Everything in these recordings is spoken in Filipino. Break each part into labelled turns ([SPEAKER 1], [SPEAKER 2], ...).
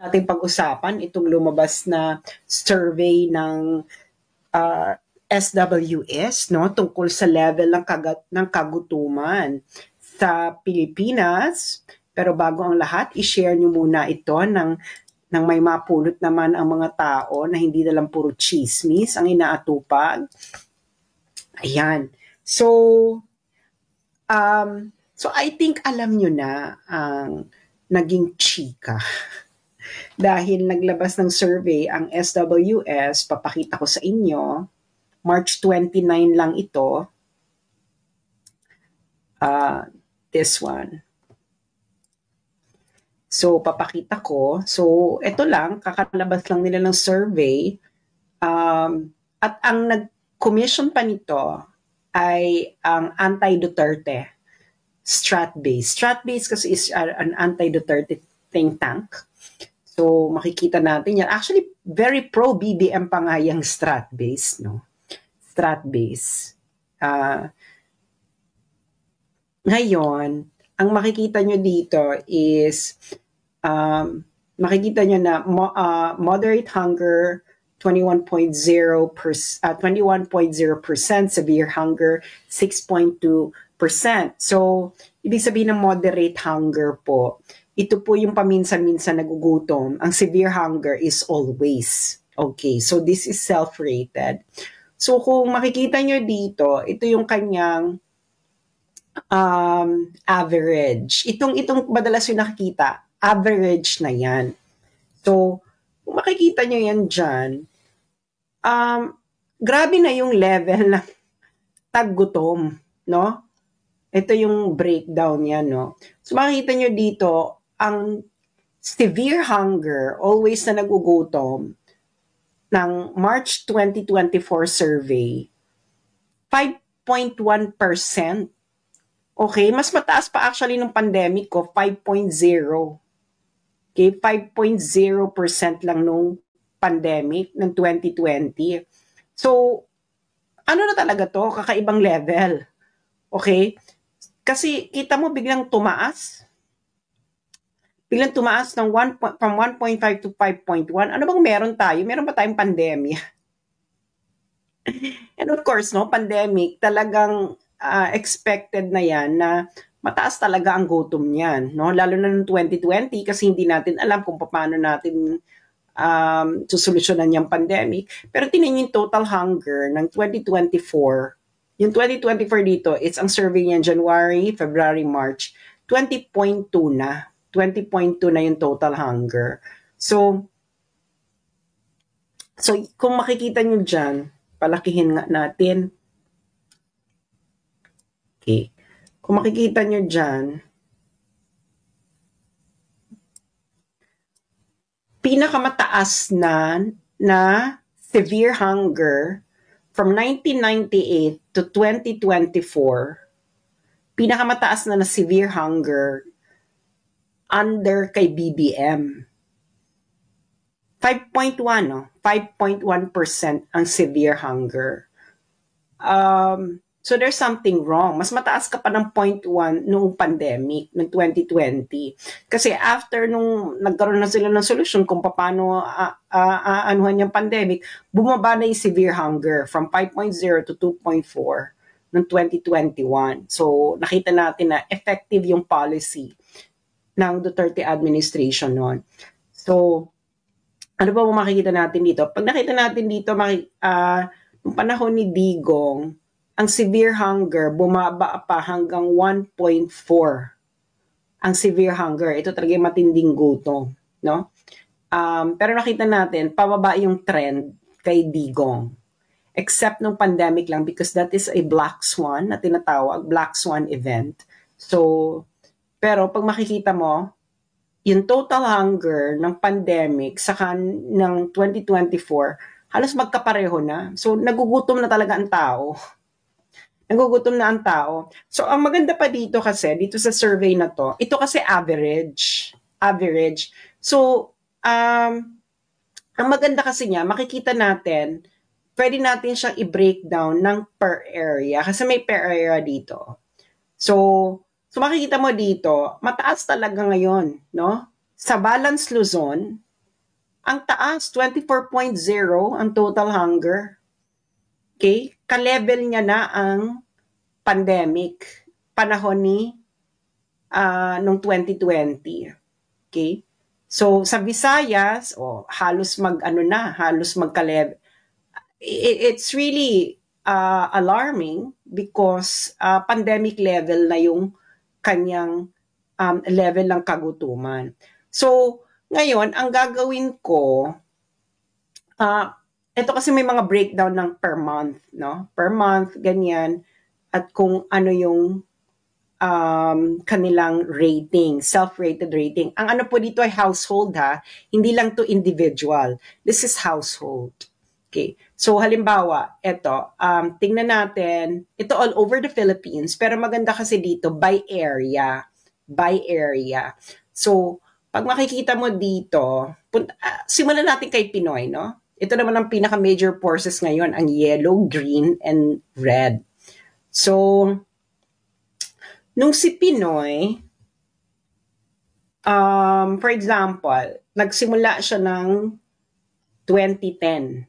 [SPEAKER 1] ating pag-usapan itong lumabas na survey ng SWS, no, tungkol sa level ng kagutuman sa Pilipinas. Pero bago ang lahat, i-share nyo muna ito ng may mapulot naman ang mga tao na hindi na lang puro chismis ang inaatupag. Ayan. So I think alam nyo na ang naging chika. Dahil naglabas ng survey ang SWS, papakita ko sa inyo, March 29 lang ito. This one. So, papakita ko. So, ito lang, kakalabas lang nila ng survey. At ang nag-commission pa nito ay ang anti-Duterte Stratbase. Stratbase kasi is an anti-Duterte think tank. So, makikita natin yan. Actually, very pro-BBM pa nga yung Stratbase, no? Stratbase. Ngayon, ang makikita nyo dito is, makikita nyo na moderate hunger, 21.0%, severe hunger, 6.2%. So, ibig sabihin ng moderate hunger po, ito po yung paminsan-minsan nagugutom. Ang severe hunger is always. Okay, so this is self-rated. So, kung makikita nyo dito, ito yung kanyang average. Itong madalas yung nakikita, average na yan. So, kung makikita nyo yan dyan, grabe na yung level ng taggutom, no? Ito yung breakdown yan, no? So, makikita nyo dito, ang severe hunger, always na nagugutom, ng March 2024 survey, 5.1%. Okay, mas mataas pa actually nung pandemic ko, 5.0. Okay, 5.0% lang nung pandemic ng 2020. So, ano na talaga to? Kakaibang level. Okay? Kasi kita mo biglang tumaas. Biglang tumaas ng from 1.5 to 5.1. Ano bang meron tayo? Meron ba tayong pandemya? And of course, no, pandemic, talagang expected na yan na mataas talaga ang gutom niyan, no? Lalo na noong 2020 kasi hindi natin alam kung paano natin susolusyonan yung pandemic. Pero tingnan yung total hunger ng 2024. Yung 2024 dito, it's ang survey niyan January, February, March, 20.2 na. 20.2 na yung total hunger. So kung makikita nyo dyan, palakihin nga natin. Okay. Kung makikita nyo dyan, pinakamataas na severe hunger from 1998 to 2024, pinakamataas na severe hunger under kay BBM. 5.1, no? 5.1% ang severe hunger. So there's something wrong. Mas mataas ka pa ng 0.1 noong pandemic, noong 2020. Kasi after nung nagkaroon na sila ng solusyon kung paano anuhan yung pandemic, bumaba na yung severe hunger from 5.0 to 2.4 noong 2021. So nakita natin na effective yung policy ng Duterte administration noon. So, ano ba makikita natin dito? Pag nakita natin dito, noong panahon ni Digong, ang severe hunger bumaba pa hanggang 1.4. Ang severe hunger, ito talaga matinding gutom, no? Pero nakita natin, pababa yung trend kay Digong. Except nung pandemic lang because that is a black swan na tinatawag, black swan event. So, pero pag makikita mo, yung total hunger ng pandemic saka ng 2024, halos magkapareho na. So, nagugutom na talaga ang tao. Nagugutom na ang tao. So, ang maganda pa dito kasi, dito sa survey na to, ito kasi average. Average. So, ang maganda kasi niya, makikita natin, pwede natin siyang i-breakdown ng per area. Kasi may per area dito. So makikita mo dito, mataas talaga ngayon, no? Sa Balance Luzon, Ang taas, 24.0 ang total hunger. Okay? Ka-level niya na ang pandemic, panahon ni noong 2020. Okay? So, sa Visayas, halos halos magka-level. It's really alarming because pandemic level na yung kanyang level ng kagutuman. So, ngayon, ang gagawin ko, ito kasi may mga breakdown ng per month, no? Per month, ganyan, at kung ano yung kanilang rating, self-rated rating. Ang ano po dito ay household ha, hindi lang to individual. This is household. Okay. So halimbawa, ito, tingnan natin, ito all over the Philippines, pero maganda kasi dito by area. By area. So, pag makikita mo dito, simulan natin kay Pinoy, no? Ito naman ang pinaka-major forces ngayon, ang yellow, green, and red. So, nung si Pinoy, for example, nagsimula siya ng 2010.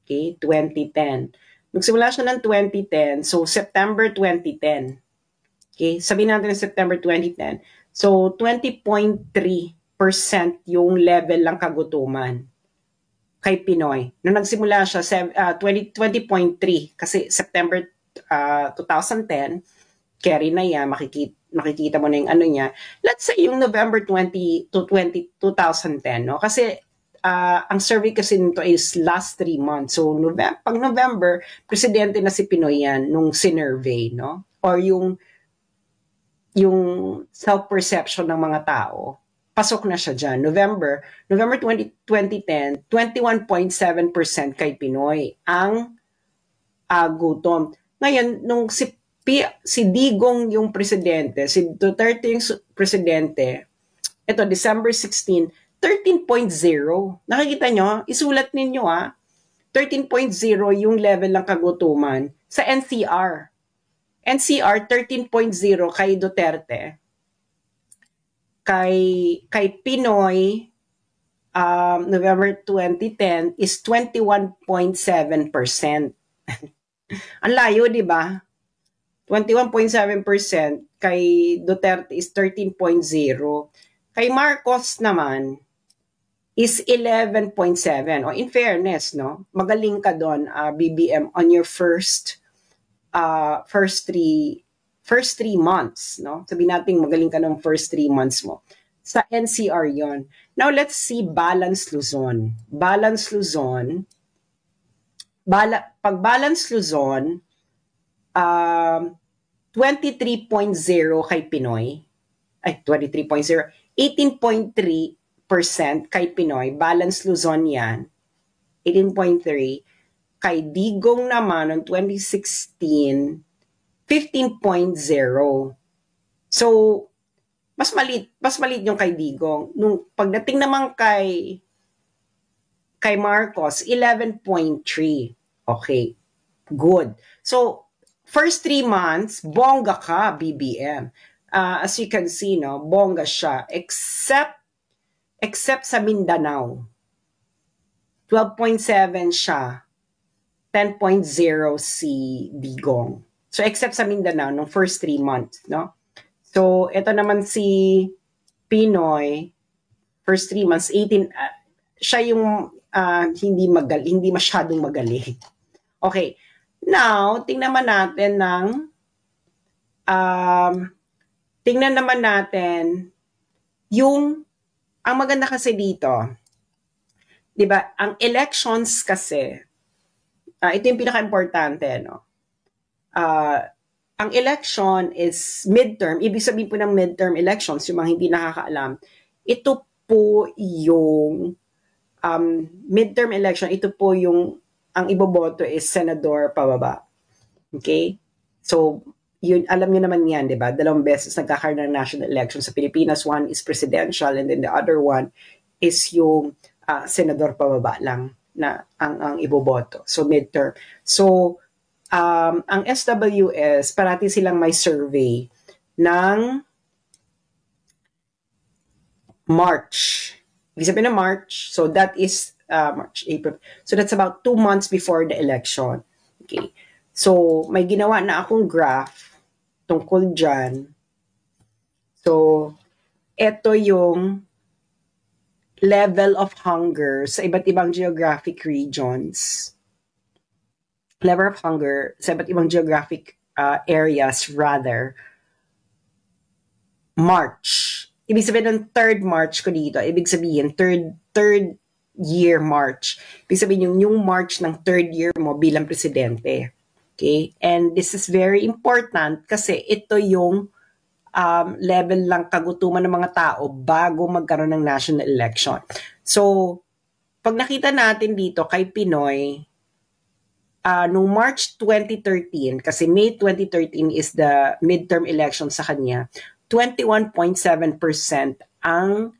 [SPEAKER 1] Okay, 2010. Nagsimula siya ng 2010, so September 2010. Okay, sabihin natin September 2010. So, 20.3% yung level ng kagutuman kay Pinoy. Nung nagsimula siya, 20.3 kasi September 2010, carry na yan, makikita mo na yung ano niya. Let's say yung November 20 to 2010, no? Kasi ang survey kasi nito is last 3 months. So, pag November, presidente na si Pinoy yan nung sinurvey, no? Or yung self-perception ng mga tao, pasok na siya dyan. November 2010, 21.7% kay Pinoy ang gutom. Ngayon, nung si Digong yung presidente, si Duterte yung presidente, ito, December 16, 13.0. Nakikita nyo? Isulat ninyo 13.0 yung level ng kagutuman sa NCR. NCR, 13.0 kay Duterte. Kay Pinoy, November 2010 is 21.7%. Ang layo, di ba? 21.7%, kay Duterte is 13.0%. Kay Marcos naman is 11.7%. O in fairness, no? Magaling ka doon, BBM, on your first three months, no? Sabihin natin magaling ka ng first 3 months mo. Sa NCR yon. Now, let's see Balance Luzon. Balance Luzon, pag Balance Luzon, 23.0 kay Pinoy, 23.0, 18.3% kay Pinoy, Balance Luzon yan, 18.3, kay Digong naman noong 2016, 15.0. So, mas maliit yung kay Digong. Nung pagdating naman kay Marcos, 11.3. Okay, good. So, first 3 months, bongga ka, BBM. As you can see, no, bongga siya. Except sa Mindanao. 12.7 siya. 10.0 si Digong. So, except sa Mindanao, nung first 3 months, no? So, ito naman si Pinoy, first 3 months, 18, siya yung hindi masyadong magaling. Okay. Now, tingnan naman natin yung, ang maganda kasi dito, di ba, ang elections kasi, ito yung pinaka-importante, no? Ang election is midterm. Ibig sabihin po ng midterm elections, yung mga hindi nakakaalam, ito po yung midterm election, ito po yung ang iboboto is senador pababa. Okay? So, yun, alam nyo naman yan, di ba? 2 beses nagkakaroon ng national election sa Pilipinas. One is presidential and then the other one is yung senador pababa lang na ang iboboto. So, midterm. So, ang SWS, parati silang may survey ng March. Ibig sabihin na March, so that is March, April. So that's about 2 months before the election. Okay. So may ginawa na akong graph tungkol dyan. So ito yung level of hunger sa iba't ibang geographic regions. Level of hunger sa iba't ibang geographic areas rather. March. Ibig sabihin ng third March ko dito. Ibig sabihin third year March. Ibig sabihin yung March ng third year mo bilang presidente. Okay? And this is very important kasi ito yung level lang kagutuman ng mga tao bago magkaroon ng national election. So, pag nakita natin dito kay Pinoy, noong March 2013, kasi May 2013 is the midterm election sa kanya, 21.7% ang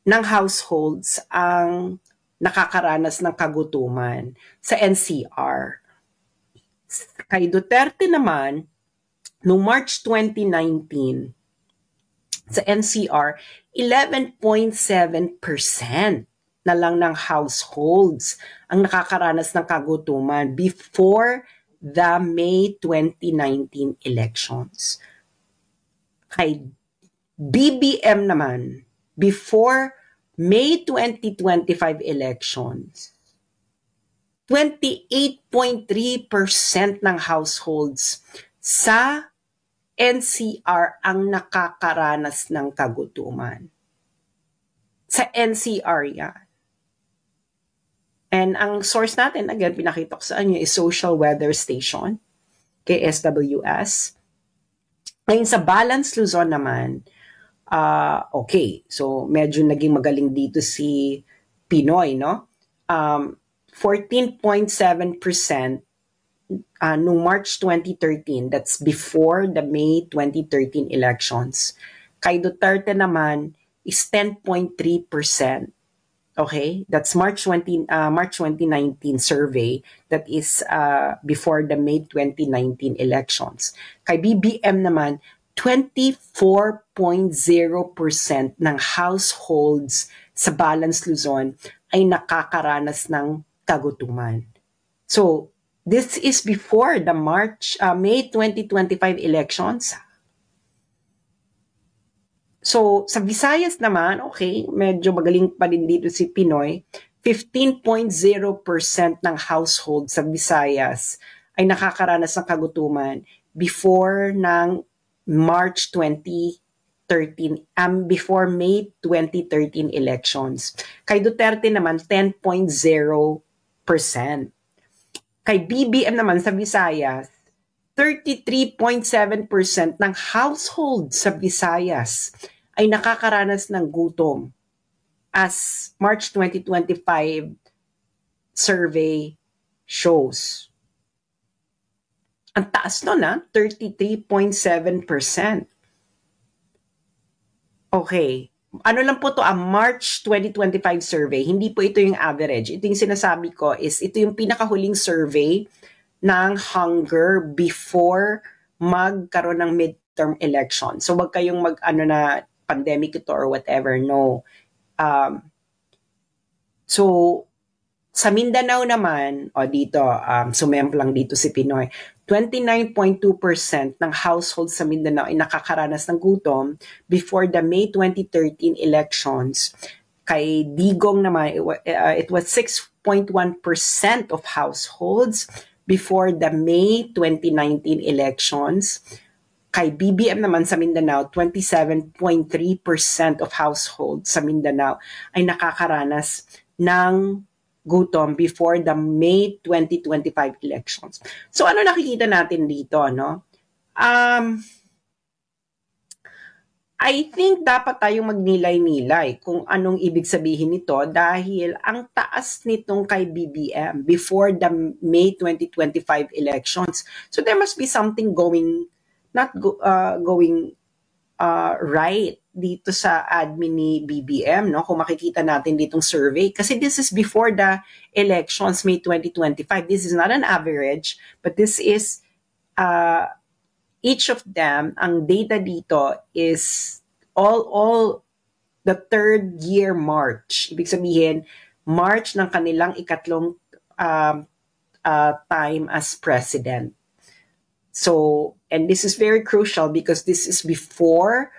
[SPEAKER 1] ng households ang nakakaranas ng kagutuman sa NCR. Kay Duterte naman, noong March 2019, sa NCR, 11.7% na lang ng households ang nakakaranas ng kagutuman before the May 2019 elections. Kay BBM naman, before May 2025 elections, 28.3% ng households sa NCR ang nakakaranas ng kagutuman. Sa NCR yan. And ang source natin, again, pinakita ko sa inyo, is Social Weather Station, KSWS. Ngayon sa Balance Luzon naman, okay, so medyo naging magaling dito si Pinoy, no? 14.7% noong March 2013, that's before the May 2013 elections. Kay Duterte naman is 10.3%. Okay, that's March 2019 survey, that is before the May 2019 elections. Kay BBM naman, 24.0% ng households sa Balance Luzon ay nakakaranas ng kagutuman. So, this is before the May 2025 elections. So, sa Visayas naman, okay, medyo magaling pa din dito si Pinoy. 15.0% ng household sa Visayas ay nakakaranas ng kagutuman before ng March 2013, before May 2013 elections. Kay Duterte naman, 10.0%. Kay BBM naman sa Visayas, 33.7% ng household sa Visayas ay nakakaranas ng gutom as March 2025 survey shows. Ang taas nun, 33.7%. Okay. Ano lang po to, March 2025 survey. Hindi po ito yung average. Ito yung sinasabi ko is ito yung pinakahuling survey ng hunger before magkaroon ng midterm election. So wag kayong na pandemic ito or whatever. No. So sa Mindanao naman, dito, sumemp lang dito si Pinoy, 29.2% ng households sa Mindanao ay nakakaranas ng gutom before the May 2013 elections. Kay Digong naman, it was 6.1% of households before the May 2019 elections. Kay BBM naman sa Mindanao, 27.3% of households sa Mindanao ay nakakaranas ng gutom before the May 2025 elections. So ano nakikita natin dito, no? I think dapat tayong magnilay-nilay kung anong ibig sabihin nito dahil ang taas nitong kay BBM before the May 2025 elections. So there must be something going right dito sa admin ni BBM, no? Kung makikita natin ditong survey. Kasi this is before the elections, May 2025. This is not an average, but this is each of them, ang data dito is all the third year March. Ibig sabihin, March ng kanilang ikatlong time as president. So, and this is very crucial because this is before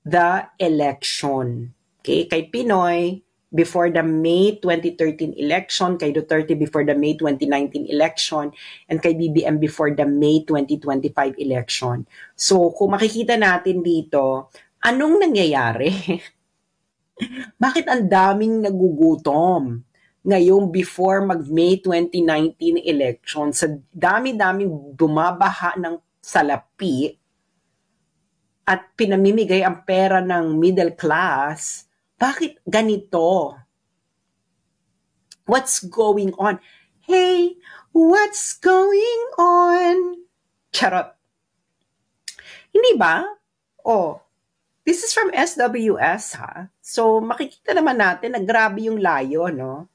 [SPEAKER 1] the election. Okay, kay Pinoy, before the May 2013 election, kay Duterte before the May 2019 election, and kay BBM before the May 2025 election. So, kung makikita natin dito, anong nangyayari? Bakit ang daming nagugutom? Ngayong before mag-May 2019 election, sa dami-daming bumabaha ng salapi at pinamimigay ang pera ng middle class, bakit ganito? What's going on? Hey, what's going on? Charot. Hindi ba? Oh, this is from SWS, ha? So, makikita naman natin na grabe yung layo, no?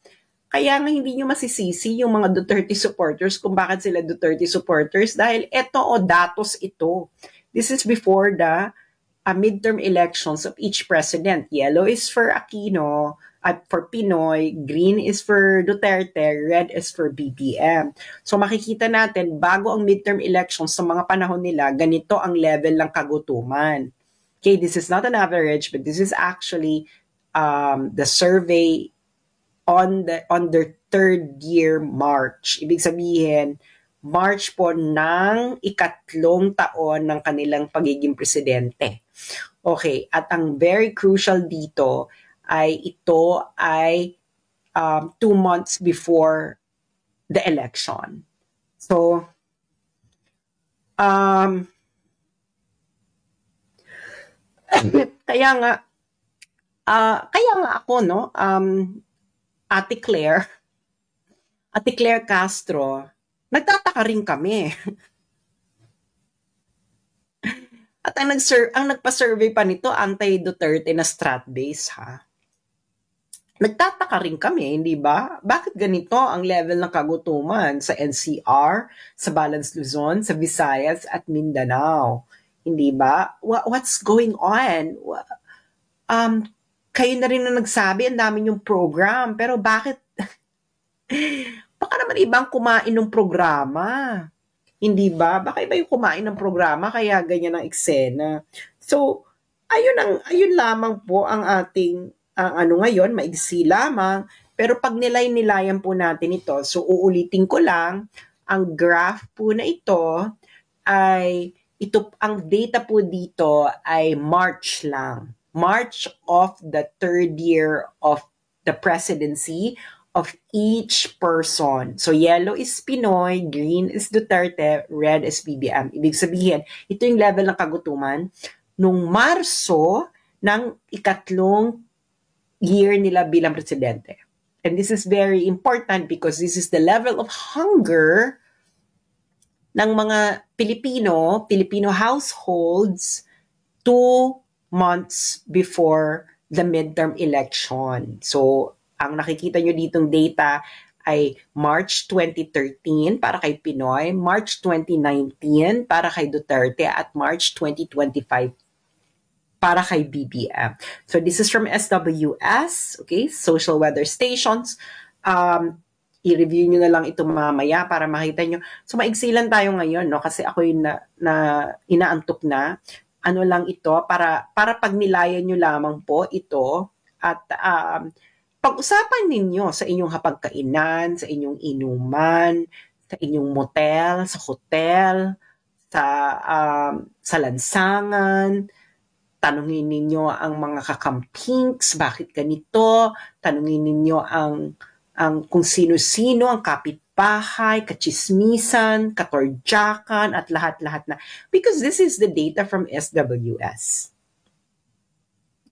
[SPEAKER 1] Kaya nga hindi nyo masisisi yung mga Duterte supporters kung bakit sila Duterte supporters dahil eto datos ito. This is before the midterm elections of each president. Yellow is for Aquino, for Pinoy, green is for Duterte, red is for BBM. So makikita natin, bago ang midterm elections sa mga panahon nila, ganito ang level ng kagutuman. Okay, this is not an average, but this is actually the survey on their third year March. Ibig sabihin, March po ng ikatlong taon ng kanilang pagiging presidente. Okay, at ang very crucial dito ay ito ay 2 months before the election. So, kaya nga ako, no, Ate Claire Castro, nagtataka rin kami. At ang nagpa-survey pa nito, anti-Duterte na strat-base, ha? Nagtataka rin kami, hindi ba? Bakit ganito ang level ng kagutuman sa NCR, sa Balance Luzon, sa Visayas at Mindanao? Hindi ba? What's going on? Kayo na rin na nagsabi, ang dami yung program, pero bakit? Baka naman ibang kumain ng programa. Hindi ba? Baka iba yung kumain ng programa, kaya ganyan ang eksena. So, ayun lamang po ang ating, ngayon, maigsi lamang. Pero pag nilayan po natin ito, so uulitin ko lang, ang graph po na ito, ang data po dito ay March lang. March of the third year of the presidency of each person. So, yellow is Pinoy, green is Duterte, red is BBM. Ibig sabihin, ito yung level ng kagutuman nung Marso ng ikatlong year nila bilang presidente. And this is very important because this is the level of hunger ng mga Filipino households 2 months before the midterm election. So, ang nakikita nyo ditong data ay March 2013 para kay Pinoy, March 2019 para kay Duterte, at March 2025 para kay BBM. So, this is from SWS, okay, Social Weather Stations. I-review nyo na lang ito mamaya para makita nyo. So, maigsi lang tayo ngayon, no? Kasi ako yung inaantok na. Ano lang ito, para pag nilayan nyo lamang po ito, at pag-usapan ninyo sa inyong hapagkainan, sa inyong inuman, sa inyong motel, sa hotel, sa lansangan. Tanungin ninyo ang mga kakampinks, bakit ganito? Tanungin ninyo ang kung sino-sino, ang kapitbahay, kachismisan, katorjakan, at lahat-lahat na. Because this is the data from SWS.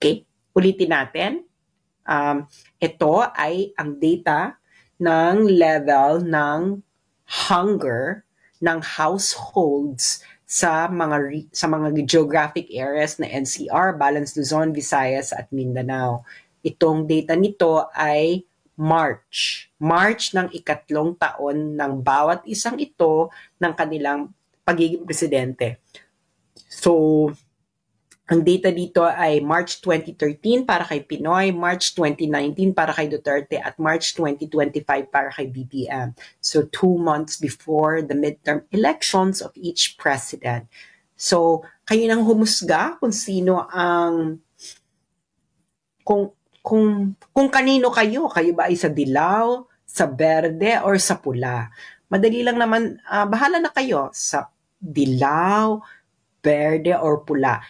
[SPEAKER 1] Okay? Ulitin natin. Ito ay ang data ng level ng hunger ng households sa mga geographic areas na NCR, Balance Luzon, Visayas at Mindanao. Itong data nito ay March ng ikatlong taon ng bawat isang ito ng kanilang pagiging presidente. So, Ang data dito ay March 2013 para kay Pinoy, March 2019 para kay Duterte, at March 2025 para kay BBM. So 2 months before the midterm elections of each president. So kayo nang humusga kung sino ang kung kanino kayo ba ay sa dilaw, sa berde, or sa pula. Madali lang naman, bahala na kayo sa dilaw, berde, or pula.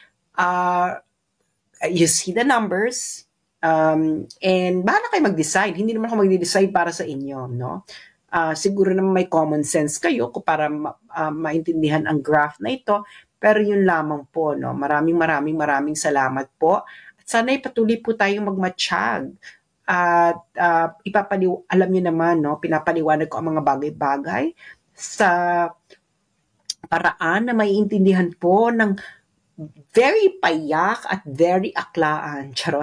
[SPEAKER 1] You see the numbers, and bahala kayo mag-decide. Hindi naman ako mag-decide para sa inyo, no? Siguro naman may common sense kayo para maintindihan ang graph na ito, pero yun lamang po, no? Maraming salamat po. At sana'y patuloy po tayong magmatsyag. At alam niyo naman, no? Pinapaliwanag ko ang mga bagay-bagay sa paraan na maiintindihan po ng very payak at very aklaan. Charot.